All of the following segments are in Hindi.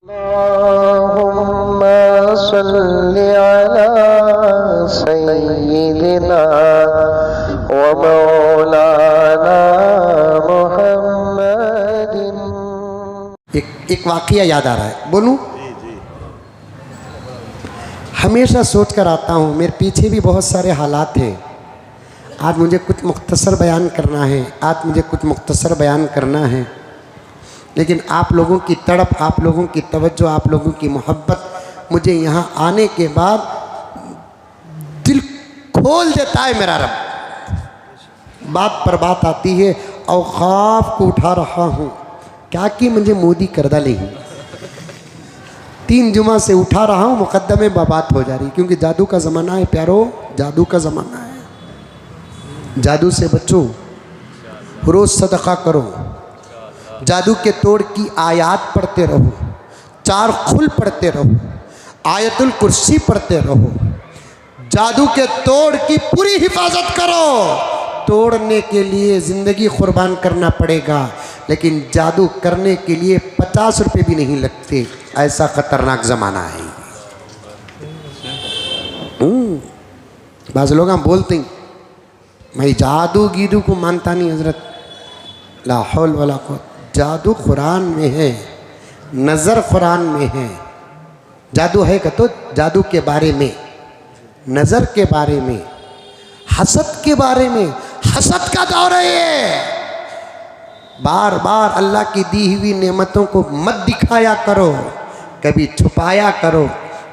अल्लाहुम्मा सल्लि अला सय्यिदिना व मौलाना मुहम्मदिन। एक वाक़या याद आ रहा है, बोलूं? हमेशा सोच कर आता हूँ, मेरे पीछे भी बहुत सारे हालात हैं। आज मुझे कुछ मुख्तसर बयान करना है, लेकिन आप लोगों की तड़प, आप लोगों की तवज्जो, आप लोगों की मोहब्बत मुझे यहाँ आने के बाद दिल खोल देता है मेरा रब। बात पर बात आती है, औक़ाफ़ को उठा रहा हूँ, क्या कि मुझे मोदी कर डाले ही 3 जुमा से उठा रहा हूँ, मुक़द्दमे बात हो जा रही, क्योंकि जादू का ज़माना है प्यारो, जादू का ज़माना है। जादू से बचो, रोज़ सदक़ा करो, जादू के तोड़ की आयात पढ़ते रहो, 4 खुल पढ़ते रहो, आयतुल कुर्सी पढ़ते रहो, जादू के तोड़ की पूरी हिफाजत करो। तोड़ने के लिए ज़िंदगी कुर्बान करना पड़ेगा, लेकिन जादू करने के लिए 50 रुपये भी नहीं लगते। ऐसा ख़तरनाक ज़माना है। बाज़ लोग हम बोलते हैं मैं जादू गीदू को मानता नहीं हज़रत, ला हौल वला कुव्वत। जादू कुरान में है, नज़र कुरान में है। जादू है का तो जादू के बारे में, नज़र के बारे में, हसद के बारे में। हसद का दौर है ये। बार बार अल्लाह की दी हुई नेमतों को मत दिखाया करो, कभी छुपाया करो,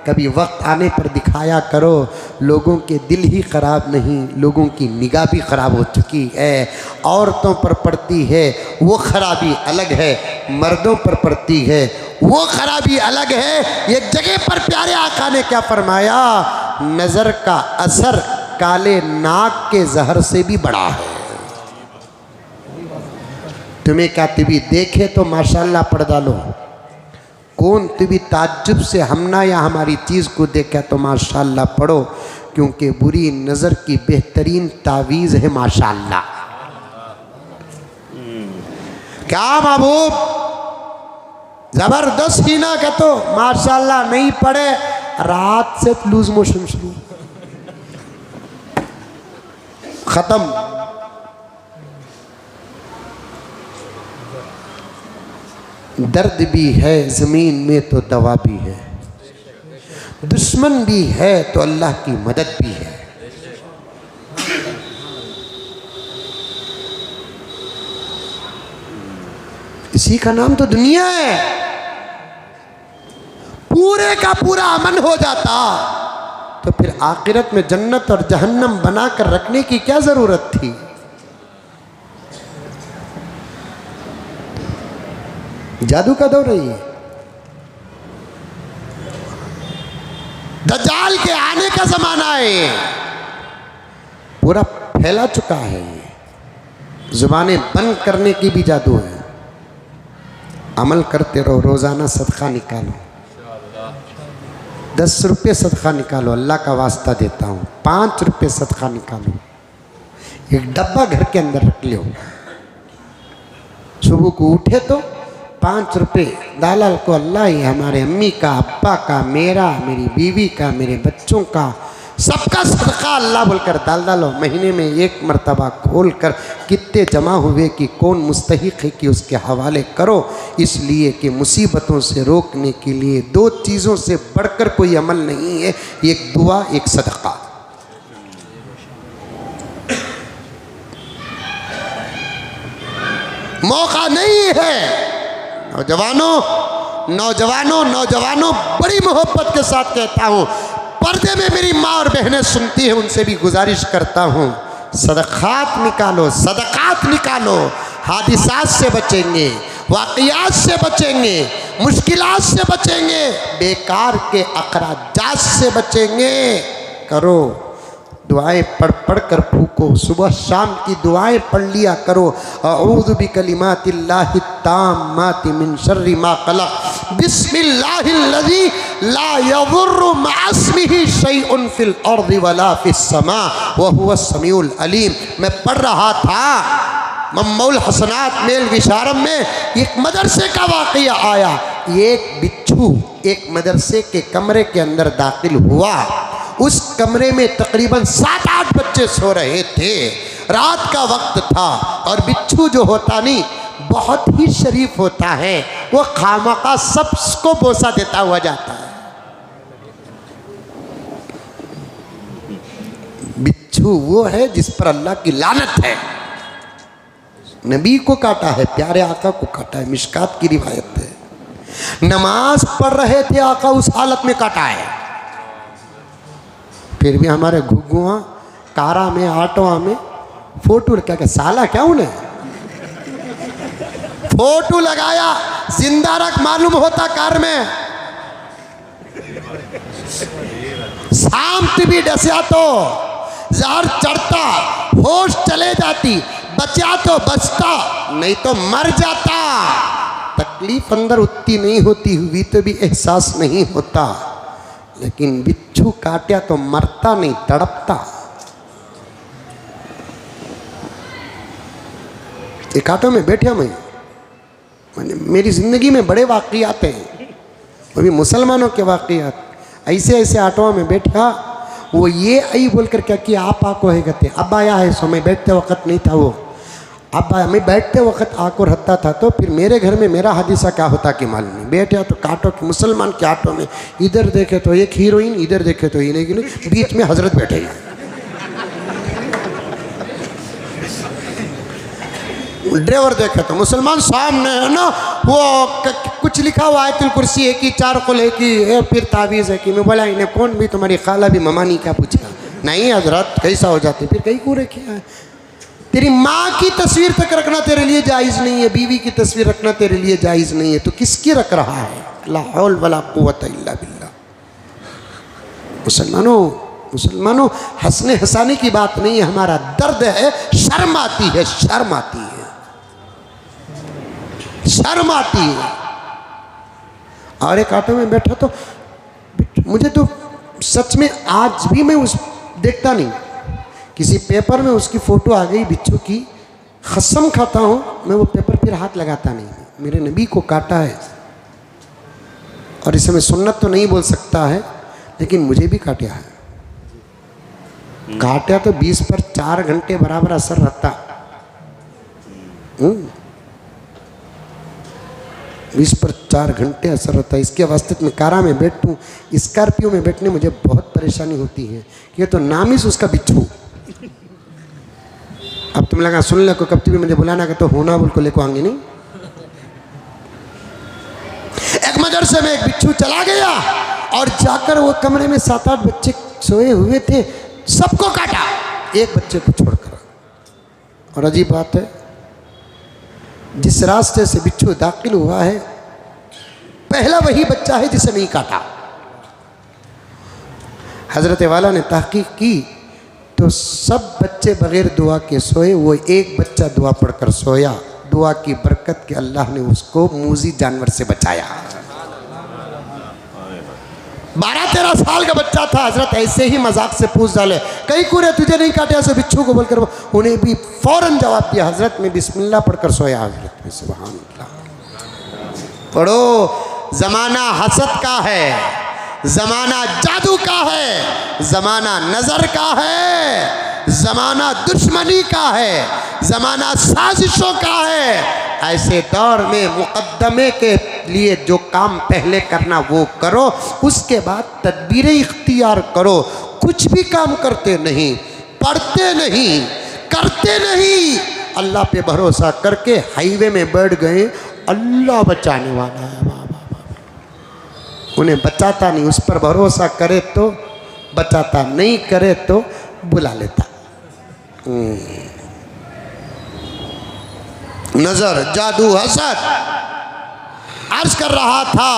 कभी वक्त आने पर दिखाया करो। लोगों के दिल ही ख़राब नहीं, लोगों की निगाह भी ख़राब हो चुकी है। औरतों पर पड़ती है वो खराबी अलग है, मर्दों पर पड़ती है वो खराबी अलग है। एक जगह पर प्यारे आका ने क्या फरमाया, नज़र का असर काले नाक के जहर से भी बड़ा है। तुम्हें क्या तभी देखे तो माशाल्लाह पढ़ डालो, कौन तभी ताज्जुब से हमना या हमारी चीज़ को देखा तो माशाल्लाह पढ़ो, क्योंकि बुरी नज़र की बेहतरीन तावीज़ है माशाल्लाह। क्या महबूब ज़बरदस्त ही ना कहते माशाल्लाह, नहीं पढ़े रात से लूज मोशन शुरू, ख़त्म। दर्द भी है ज़मीन में तो दवा भी है, दुश्मन भी है तो अल्लाह की मदद भी है। इसी का नाम तो दुनिया है। पूरे का पूरा अमन हो जाता तो फिर आखिरत में जन्नत और जहन्नम बनाकर रखने की क्या ज़रूरत थी। जादू का दौर है ये, दज्जाल के आने का ज़माना है, पूरा फैला चुका है। ज़ुबानें बंद करने की भी जादू है। अमल करते रहो, रोज़ाना सदका निकालो, 10 रुपये सदका निकालो, अल्लाह का वास्ता देता हूँ। 5 रुपये सदका निकालो, एक डब्बा घर के अंदर रख लो। सुबह को उठे तो 5 रुपये दालाल को, अल्लाह ही हमारे अम्मी का, अब्बा का, मेरा, मेरी बीवी का, मेरे बच्चों का, सबका सदका अल्लाह बोलकर डालो। महीने में 1 मरतबा खोल कर कितने जमा हुए कि कौन मुस्तहिक है कि उसके हवाले करो। इसलिए कि मुसीबतों से रोकने के लिए 2 चीज़ों से बढ़कर कोई अमल नहीं है, एक दुआ, एक सदका। मौका नहीं है। नौजवानों बड़ी मोहब्बत के साथ कहता हूँ, पर्दे में मेरी माँ और बहनें सुनती हैं, उनसे भी गुजारिश करता हूँ, सदक़ात निकालो, सदक़ात निकालो। हादिसात से बचेंगे, वाक़ियात से बचेंगे, मुश्किलात से बचेंगे, बेकार के अखराजात से बचेंगे। करो दुआएं पढ़ पढ़ कर फूको, सुबह शाम की दुआएं पढ़ लिया करो। अऊज़ु बिकलिमातिल्लाहि ताम्माति मिन शर्रि मा खलक़, बिस्मिल्लाहिल्लज़ी ला यज़ुर्रु मअ इस्मिही शैउन फिल अर्ज़ि वला फिस समा व हुवस समीउल अलीम। मैं पढ़ रहा था मम्मौल हसनात मेल विशारम में एक मदरसे का वाक़या आया। एक बिच्छू एक मदरसे के कमरे के अंदर दाखिल हुआ। उस कमरे में तकरीबन 7-8 बच्चे सो रहे थे। रात का वक्त था और बिच्छू जो होता नहीं बहुत ही शरीफ होता है, वो खामखा सबको बोसा देता हुआ जाता है। बिच्छू वो है जिस पर अल्लाह की लानत है। नबी को काटा है, प्यारे आका को काटा है, मिशकात की रिवायत है। नमाज पढ़ रहे थे आका, उस हालत में काटा है। फिर भी हमारे घुग्गुआ कारा में आटोआ में फोटो क्या साला क्या उन्हें फोटो लगाया, जिंदा रख मालूम होता कार में। शांत भी डसिया तो जहर चढ़ता, होश चले जाती, बचा तो बचता, नहीं तो मर जाता। तकलीफ अंदर उतनी नहीं होती, हुई तो भी एहसास नहीं होता। लेकिन बिच्छू काटा तो मरता नहीं, तड़पता। एक आटो में बैठा मैंने मेरी ज़िंदगी में बड़े वाक़ियात हैं, वो भी मुसलमानों के वाक़ियात। ऐसे ऐसे आटो में बैठा, वो ये आई बोलकर क्या किया, आप आको है कहते अब आया है सो। मैं बैठते वक्त नहीं था वो, अब आया। मैं बैठते वक्त आको रहता था। तो फिर मेरे घर में मेरा हादिसा क्या होता कि मालूम नहीं। बैठा तो काटो के मुसलमान के आटो में, इधर देखे तो एक हीरोइन, इधर देखे तो हीरोइन, बीच में हजरत बैठे हैं। ड्राइवर देखे तो मुसलमान सामने है ना, वो कुछ लिखा हुआ है, कुर्सी है कि 4 कुल है कि फिर तावीज़ है कि। मैं बोला इन्हें कौन भी तुम्हारी खाला भी ममानी क्या पूछा। नहीं हजरत कैसा हो जाते, फिर कहीं को रखे है। तेरी माँ की तस्वीर तक रखना तेरे लिए जायज़ नहीं है, बीवी की तस्वीर रखना तेरे लिए जायज़ नहीं है, तो किसकी रख रहा है। ला हौल वला कुव्वत इल्ला बिल्लाह। मुसलमानों हंसने हंसाने की बात नहीं है, हमारा दर्द है। शर्म आती है, शर्म आती है, शर्म आती है। और एक ऑटो में बैठा तो मुझे तो सच में आज भी मैं उस देखता नहीं, किसी पेपर में उसकी फ़ोटो आ गई बिच्छू की, कसम खाता हूँ मैं वो पेपर फिर हाथ लगाता नहीं। मेरे नबी को काटा है, और इसे मैं सुन्नत तो नहीं बोल सकता है, लेकिन मुझे भी काटा है। काटा तो 20 पर 4 घंटे बराबर असर रहता। 20 पर 4 घंटे असर रहता है। इसके वास्ते मैं कारा में बैठूँ, स्कॉर्पियो में बैठने मुझे बहुत परेशानी होती है कि ये तो नाम ही उसका बिच्छू। अब तुम लगा सुन ले को कब भी मुझे बुलाना कि तो होना बोल को लेको आएंगे नहीं। एक मदरसे में एक बिच्छू चला गया और जाकर वो कमरे में 7-8 बच्चे सोए हुए थे, सबको काटा, एक बच्चे को छोड़कर। और अजीब बात है, जिस रास्ते से बिच्छू दाखिल हुआ है पहला वही बच्चा है जिसे नहीं काटा। हजरत वाला ने तहकीक की तो सब बच्चे बगैर दुआ के सोए, वो एक बच्चा दुआ पढ़कर सोया। दुआ की बरकत के अल्लाह ने उसको मूजी जानवर से बचाया। 12-13 साल का बच्चा था। हजरत ऐसे ही मजाक से पूछ डाले, कहीं कुरे तुझे नहीं काटे ऐसे बिच्छू को बोलकर, उन्हें भी फौरन जवाब दिया, हजरत में बिस्मिल्लाह पढ़कर सोया। हजरत में सुभान अल्लाह। पढ़ो, ज़माना हसद का है, ज़माना जादू का है, ज़माना नज़र का है, ज़माना दुश्मनी का है, ज़माना साजिशों का है। ऐसे दौर में मुकद्दमे के लिए जो काम पहले करना वो करो, उसके बाद तदबीरें इख्तियार करो। कुछ भी काम करते नहीं, पढ़ते नहीं, करते नहीं, अल्लाह पे भरोसा करके हाईवे में बैठ गए, अल्लाह बचाने वाला है। उन्हें बचाता नहीं, उस पर भरोसा करे तो बचाता, नहीं करे तो बुला लेता। नजर, जादू, हसद। अर्ज कर रहा था